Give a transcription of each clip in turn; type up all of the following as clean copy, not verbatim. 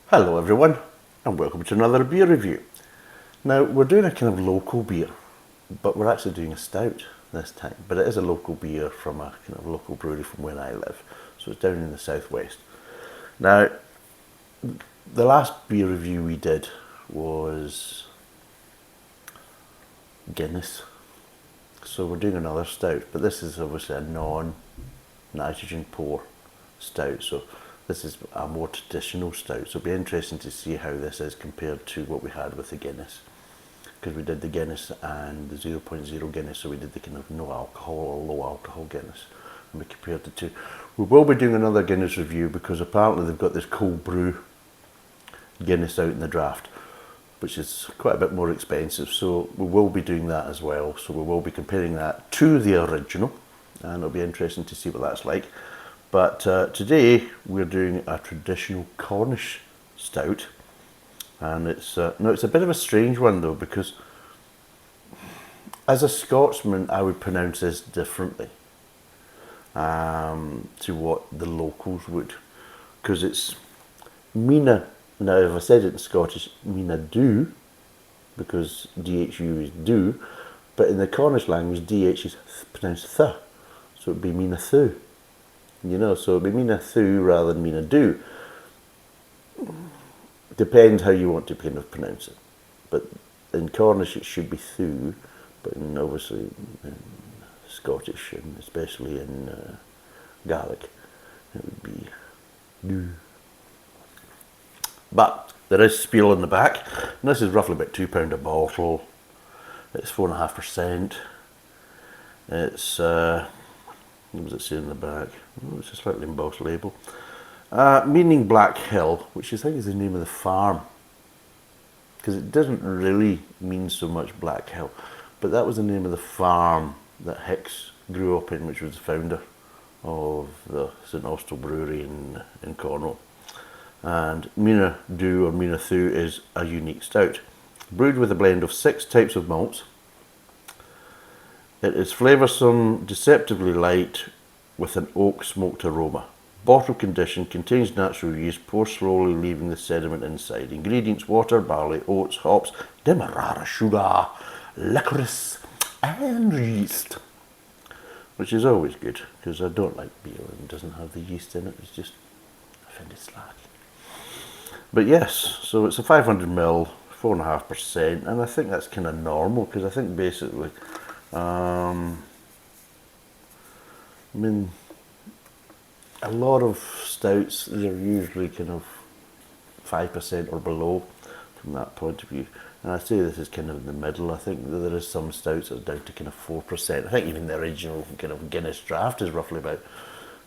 Hello everyone, and welcome to another beer review. Now we're doing a kind of local beer, but we're actually doing a stout this time. But it is a local beer from a kind of local brewery from where I live, so it's down in the southwest. Now, the last beer review we did was Guinness, so we're doing another stout, but this is obviously a non-nitrogen pour stout, so this is a more traditional stout, so it'll be interesting to see how this is compared to what we had with the Guinness, because we did the Guinness and the 0.0 Guinness, so we did the kind of no alcohol or low alcohol Guinness, and we compared the two. We will be doing another Guinness review because apparently they've got this cold brew Guinness out in the draft, which is quite a bit more expensive, so we will be doing that as well. So we will be comparing that to the original, and it'll be interesting to see what that's like. But today we're doing a traditional Cornish stout, and it's it's a bit of a strange one though, because as a Scotsman I would pronounce this differently to what the locals would, because it's Mena. Now if I said it in Scottish, Mena do, because DHU is do, but in the Cornish language DH is pronounced th, so it'd be Mena thu. You know, so it'd be Mena thu rather than Mena do. Depends how you want to kind of pronounce it. But in Cornish it should be thu, but obviously in Scottish and especially in Gaelic it would be do. But there is spiel on the back, and this is roughly about £2 a bottle. It's 4.5%. It's what does it say in the back? Oh, it's a slightly embossed label. Meaning Black Hill, which I think is the name of the farm, because it doesn't really mean so much Black Hill, but that was the name of the farm that Hicks grew up in, which was the founder of the St Austell brewery in Cornwall. And Mena do or Mena thu is a unique stout, brewed with a blend of 6 types of malts. It is flavoursome, deceptively light, with an oak smoked aroma. Bottle condition, contains natural yeast, pour slowly, leaving the sediment inside. Ingredients: water, barley, oats, hops, demerara, sugar, licorice, and yeast. Which is always good, because I don't like beer and doesn't have the yeast in it. It's just, I find it slack. But yes, so it's a 500ml, 4.5%, and I think that's kind of normal, because I think basically, I mean, a lot of stouts, they're usually kind of 5% or below from that point of view. And I say this is kind of in the middle. I think that there is some stouts that are down to kind of 4%. I think even the original kind of Guinness draft is roughly about,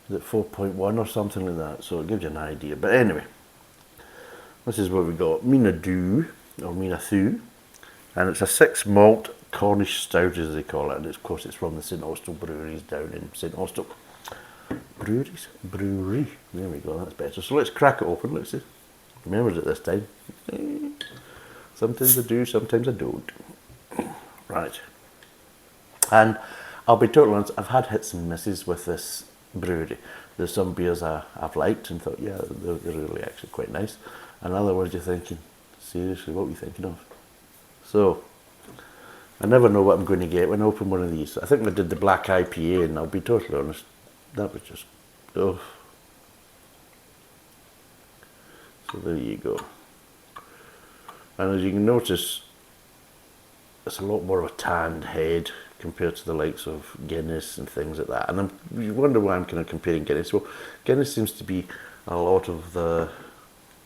is it 4.1 or something like that? So it gives you an idea. But anyway, this is what we got. Mena do, or Mena thu, and it's a 6 malt Cornish stout as they call it, and of course it's from the St Austell breweries down in St Austell. Brewery, there we go, that's better. So let's crack it open, let's see. Remembered it this time. Sometimes I do, sometimes I don't. Right. And I'll be totally honest, I've had hits and misses with this brewery. There's some beers I've liked and thought, yeah, they're really actually quite nice. And other ones you're thinking, seriously, what were you thinking of? So, I never know what I'm going to get when I open one of these. I think I did the black IPA, and I'll be totally honest, that was just, oh. So there you go. And as you can notice, it's a lot more of a tanned head compared to the likes of Guinness and things like that. And you wonder why I'm kind of comparing Guinness. Well, Guinness seems to be a lot of the,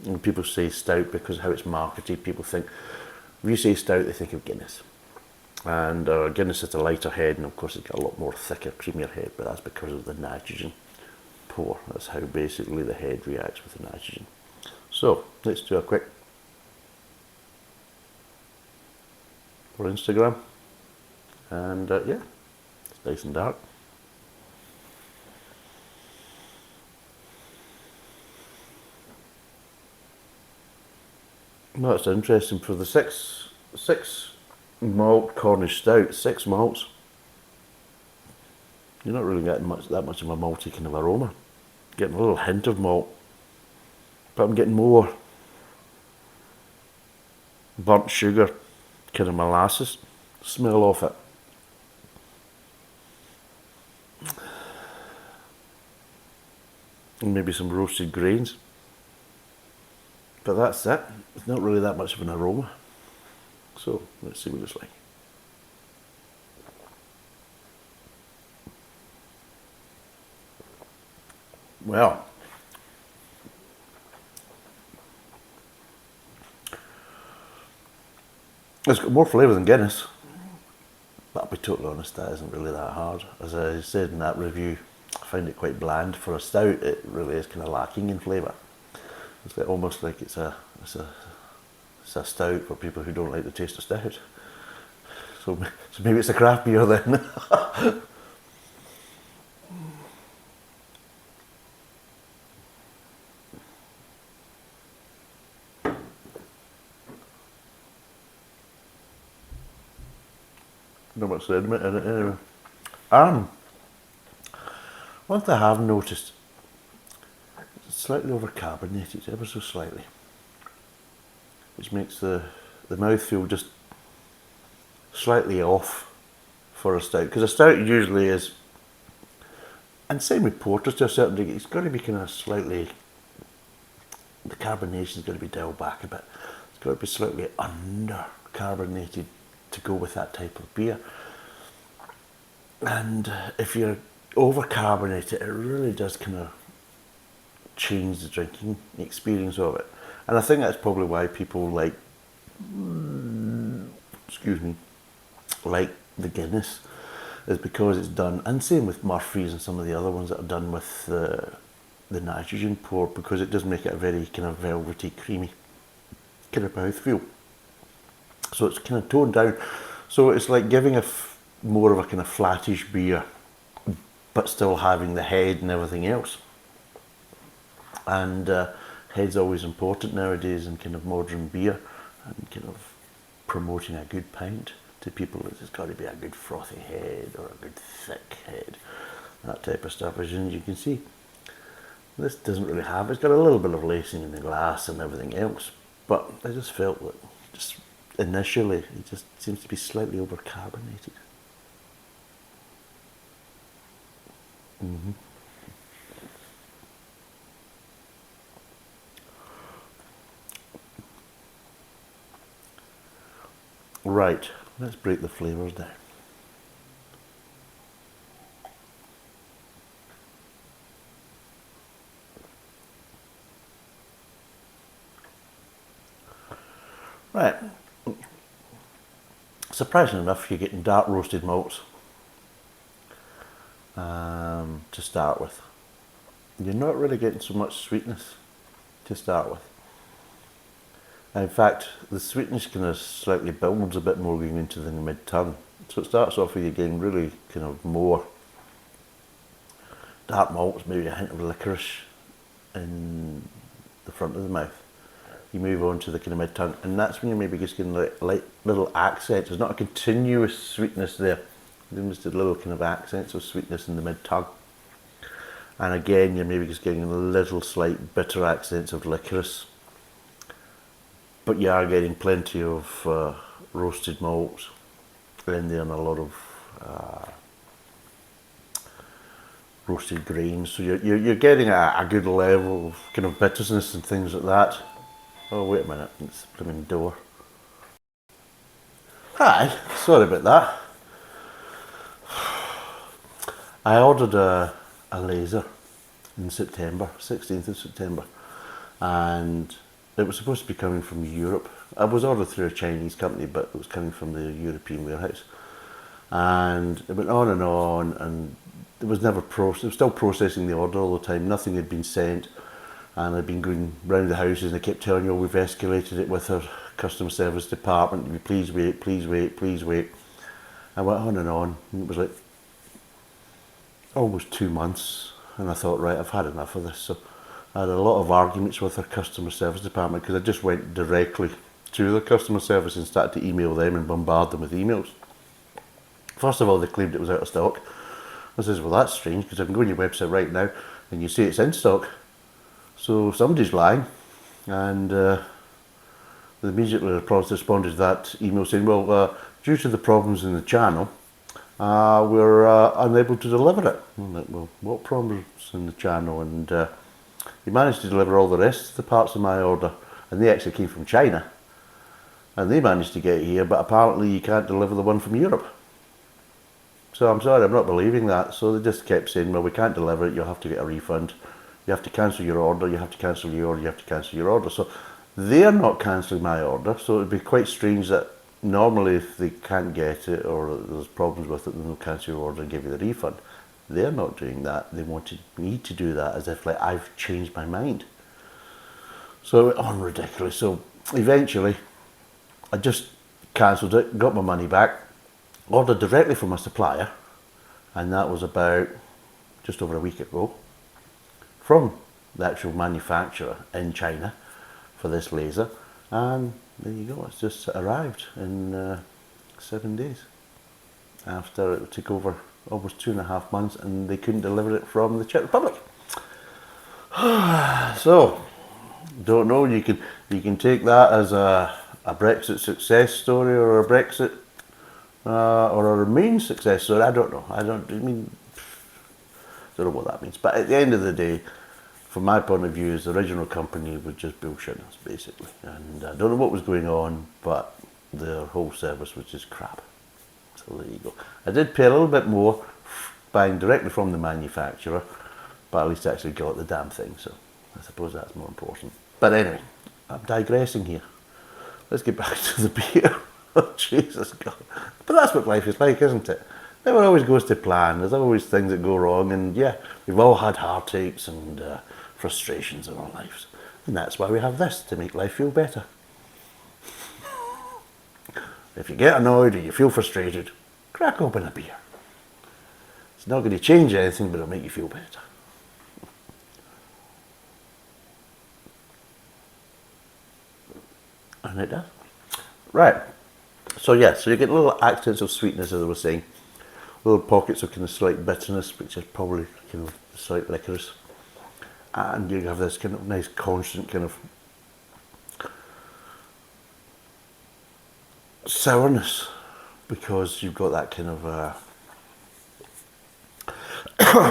when people say stout, because of how it's marketed, people think, if you say stout, they think of Guinness. And Guinness has a lighter head, and of course it's got a lot more thicker, creamier head, but that's because of the nitrogen pour. That's how basically the head reacts with the nitrogen. So, let's do a quick for Instagram. And yeah, it's nice and dark. No, it's interesting. For the six malt Cornish stout, 6 malts, you're not really getting that much of a malty kind of aroma. Getting a little hint of malt, but I'm getting more burnt sugar, kind of molasses smell off it. And maybe some roasted grains. But that's it. It's not really that much of an aroma. So let's see what it's like. Well, it's got more flavour than Guinness. But I'll be totally honest, that isn't really that hard. As I said in that review, I find it quite bland. For a stout, it really is kind of lacking in flavour. It's like, almost like it's a stout for people who don't like the taste of stout. So maybe it's a craft beer then. Not much sediment in it anyway. One thing I have noticed, it's slightly overcarbonated, ever so slightly, which makes the mouthfeel just slightly off for a stout. Because a stout usually is, and same with porters to a certain degree, it's got to be kind of slightly, the carbonation's got to be dialed back a bit. It's got to be slightly under carbonated to go with that type of beer. And if you're over carbonated, it really does kind of change the drinking experience of it. And I think that's probably why people like, like the Guinness, is because it's done, and same with Murphy's and some of the other ones that are done with the nitrogen pour, because it does make it a very kind of velvety, creamy kind of mouthfeel. So it's kind of toned down. So it's like giving more of a kind of flattish beer, but still having the head and everything else. And head's always important nowadays in kind of modern beer, and kind of promoting a good pint to people. It's got to be a good frothy head or a good thick head, that type of stuff. As you can see, this doesn't really have. It's got a little bit of lacing in the glass and everything else, but I just felt that just initially it just seems to be slightly overcarbonated. Right, let's break the flavours down. Right, surprisingly enough, you're getting dark roasted malts to start with. You're not really getting so much sweetness to start with. In fact, the sweetness kind of slightly builds a bit more going into the mid-tongue. So it starts off with you getting really kind of more dark malts, maybe a hint of licorice in the front of the mouth. You move on to the kind of mid-tongue, and that's when you're maybe just getting like little accents. There's not a continuous sweetness there. There's just little kind of accents of sweetness in the mid-tongue. And again, you're maybe just getting a little slight bitter accents of licorice. But you are getting plenty of roasted malts in there, and a lot of roasted grains. So you're getting a good level of kind of bitterness and things like that. Oh, wait a minute, it's the blooming door. Hi, sorry about that. I ordered a laser in September, 16th of September, and it was supposed to be coming from Europe. I was ordered through a Chinese company, but it was coming from the European warehouse. And it went on, and it was never processed. It was still processing the order all the time. Nothing had been sent. And I'd been going round the houses, and they kept telling you, oh, we've escalated it with our customer service department. Please wait, please wait, please wait. I went on, and it was like almost 2 months. And I thought, right, I've had enough of this. So I had a lot of arguments with our customer service department, because I just went directly to the customer service and started to email them and bombard them with emails. First of all, they claimed it was out of stock. I says, well, that's strange, because I can go on your website right now and you say it's in stock. So somebody's lying. And they immediately responded to that email saying, well, due to the problems in the channel, we're unable to deliver it. I'm like, well, what problems in the channel? And he managed to deliver all the rest of the parts of my order, and they actually came from China, and they managed to get here, but apparently you can't deliver the one from Europe. So I'm sorry, I'm not believing that. So they just kept saying, well, we can't deliver it, you'll have to get a refund, you have to cancel your order, you have to cancel your order, you have to cancel your order. So they're not cancelling my order, so it'd be quite strange that normally if they can't get it or there's problems with it, then they'll cancel your order and give you the refund. They're not doing that. They wanted me to do that as if like I've changed my mind. So ridiculous. So eventually I just cancelled it, got my money back, ordered directly from a supplier, and that was about just over a week ago, from the actual manufacturer in China for this laser, and there you go, it's just arrived in 7 days after it took over almost 2.5 months and they couldn't deliver it from the Czech Republic. So don't know, you can take that as a Brexit success story or a Brexit or a Remain success story. I don't know, I don't know what that means, but at the end of the day, from my point of view, the original company was just bullshitting us, basically. And I don't know what was going on, but their whole service was just crap. So there you go. I did pay a little bit more buying directly from the manufacturer, but at least I actually got the damn thing, so I suppose that's more important. But anyway, I'm digressing here. Let's get back to the beer. Oh, Jesus God. But that's what life is like, isn't it? Never always goes to plan. There's always things that go wrong, and yeah, we've all had heartaches and frustrations in our lives, and that's why we have this, to make life feel better. If you get annoyed or you feel frustrated, crack open a beer. It's not going to change anything, but it'll make you feel better. And it does. Right, so yeah, so you get little accents of sweetness, as I was saying, little pockets of kind of slight bitterness, which is probably kind of slight licorice. And you have this kind of nice constant kind of sourness, because you've got that kind of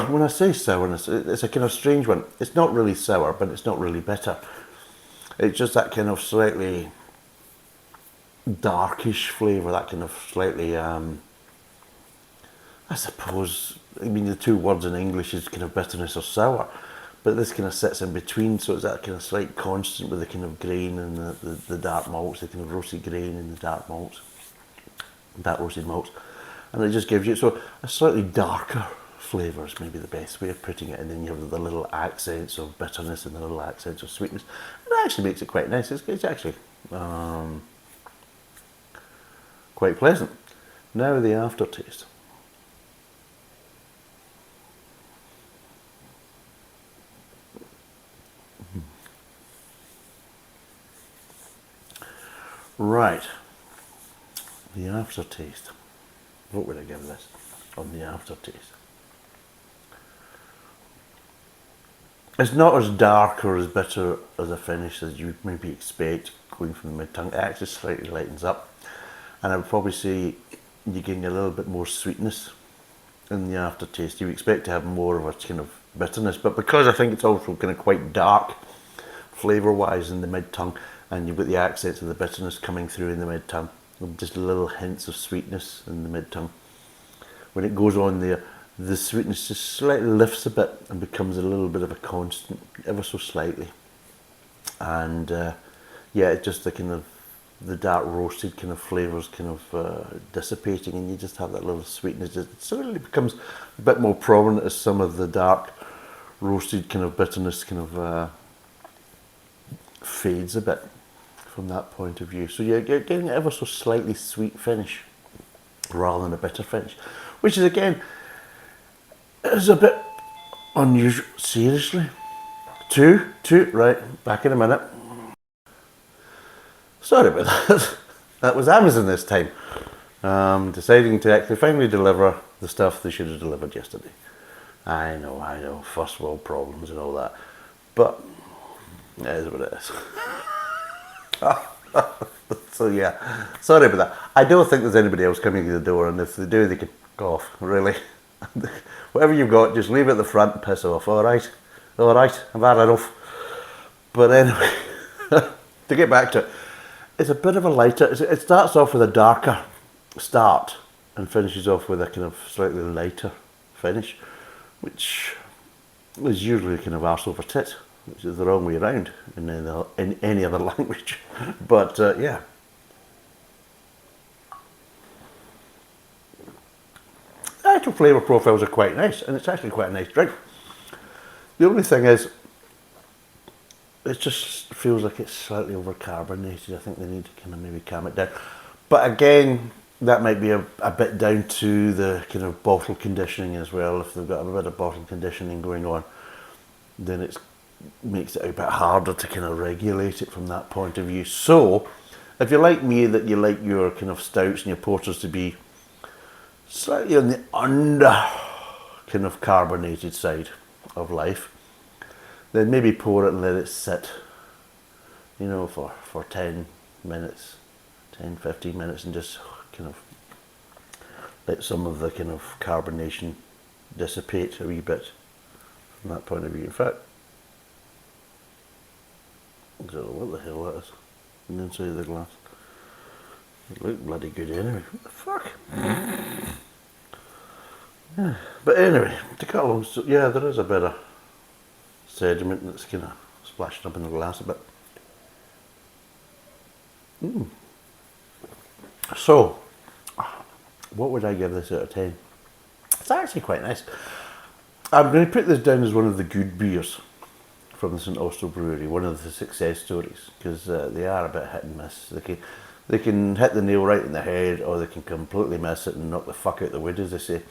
when I say sourness, it's a kind of strange one. It's not really sour, but it's not really bitter. It's just that kind of slightly darkish flavour, that kind of slightly I suppose, I mean, the two words in English is kind of bitterness or sour, but this kind of sits in between, so it's that kind of slight constant with the kind of grain and the dark malts, the kind of roasted grain and the dark malts, dark roasted malts, and it just gives you, so a slightly darker flavour is maybe the best way of putting it, and then you have the little accents of bitterness and the little accents of sweetness, and it actually makes it quite nice. It's actually quite pleasant. Now the aftertaste. Right, the aftertaste. What would I give this on the aftertaste? It's not as dark or as bitter as a finish as you'd maybe expect going from the mid-tongue. It actually slightly lightens up, and I would probably say you're getting a little bit more sweetness in the aftertaste. You expect to have more of a kind of bitterness, but because I think it's also kind of quite dark flavour-wise in the mid-tongue, and you've got the accents of the bitterness coming through in the mid-tongue, just little hints of sweetness in the mid-tongue. When it goes on there, the sweetness just slightly lifts a bit and becomes a little bit of a constant, ever so slightly. And yeah, it's just the kind of, the dark roasted kind of flavours kind of dissipating, and you just have that little sweetness. It suddenly becomes a bit more prominent as some of the dark roasted kind of bitterness kind of fades a bit from that point of view. So you're getting an ever so slightly sweet finish rather than a bitter finish, which is again is a bit unusual. Seriously, two, right, back in a minute. Sorry about that. That was Amazon this time, deciding to actually finally deliver the stuff they should have delivered yesterday. I know, first world problems and all that, but it is what it is. So yeah, sorry about that. I don't think there's anybody else coming to the door, and if they do, they can go off, really. Whatever you've got, just leave it at the front and piss off, alright? Alright, I've had enough. But anyway, to get back to it, it's a bit of a lighter, it starts off with a darker start and finishes off with a kind of slightly lighter finish, which is usually kind of arse over tit, which is the wrong way around in any other language. But yeah. The actual flavour profiles are quite nice, and it's actually quite a nice drink. The only thing is, it just feels like it's slightly over-carbonated. I think they need to kind of maybe calm it down. But again, that might be a bit down to the kind of bottle conditioning as well. If they've got a bit of bottle conditioning going on, then it makes it a bit harder to kind of regulate it from that point of view. So, if you're like me, that you like your kind of stouts and your porters to be slightly on the under kind of carbonated side of life, then maybe pour it and let it sit, you know, for 10 minutes, 10, 15 minutes, and just kind of let some of the kind of carbonation dissipate a wee bit from that point of view. In fact, I don't know what the hell that is on the inside of the glass. It looked bloody good anyway. What the fuck? Yeah. But anyway, to cut along, so yeah, there is a bit of sediment that's kind of splashing up in the glass a bit. So, what would I give this out of 10? It's actually quite nice. I'm going to put this down as one of the good beers from the St Austell brewery, one of the success stories, because they are a bit hit and miss. They can hit the nail right in the head, or they can completely miss it and knock the fuck out the wood, as they say.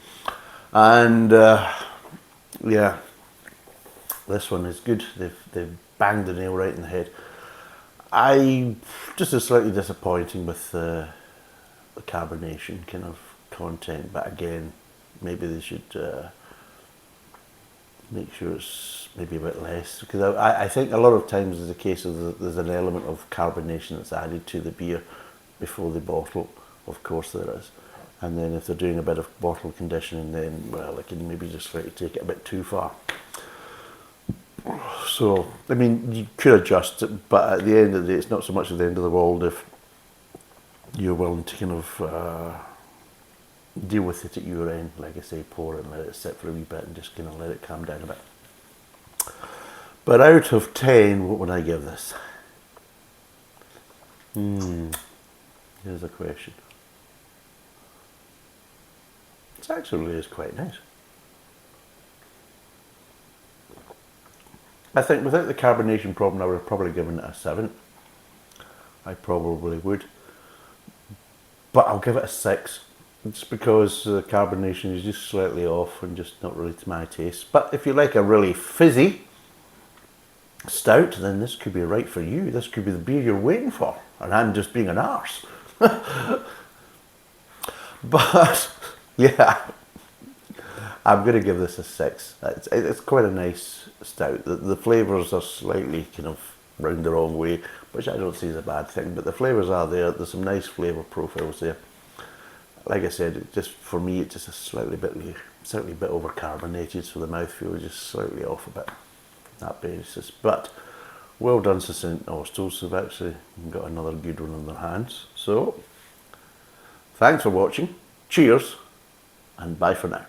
And yeah, this one is good. They've banged the nail right in the head. I just is slightly disappointing with the carbonation kind of content, but again, maybe they should make sure it's maybe a bit less, because I think a lot of times there's a case of there's an element of carbonation that's added to the beer before they bottle. Of course there is. And then if they're doing a bit of bottle conditioning, then, well, they can maybe just slightly take it a bit too far. So, I mean, you could adjust it, but at the end of the day, it's not so much at the end of the world if you're willing to kind of deal with it at your end. Like I say, pour it and let it sit for a wee bit and just kind of let it calm down a bit. But out of 10, what would I give this? Here's a question. It actually is quite nice. I think without the carbonation problem, I would have probably given it a 7. I probably would. But I'll give it a 6. It's because the carbonation is just slightly off and just not really to my taste. But if you like a really fizzy stout, then this could be right for you. This could be the beer you're waiting for. And I'm just being an arse. But, yeah, I'm going to give this a 6. It's quite a nice stout. The flavours are slightly kind of round the wrong way, which I don't see as a bad thing, but the flavours are there. There's some nice flavour profiles there. Like I said, it just, for me, it's just a slightly bit over carbonated, so the mouthfeel is just slightly off a bit on that basis. But well done to St Austell's. They've actually got another good one on their hands. So, thanks for watching. Cheers, and bye for now.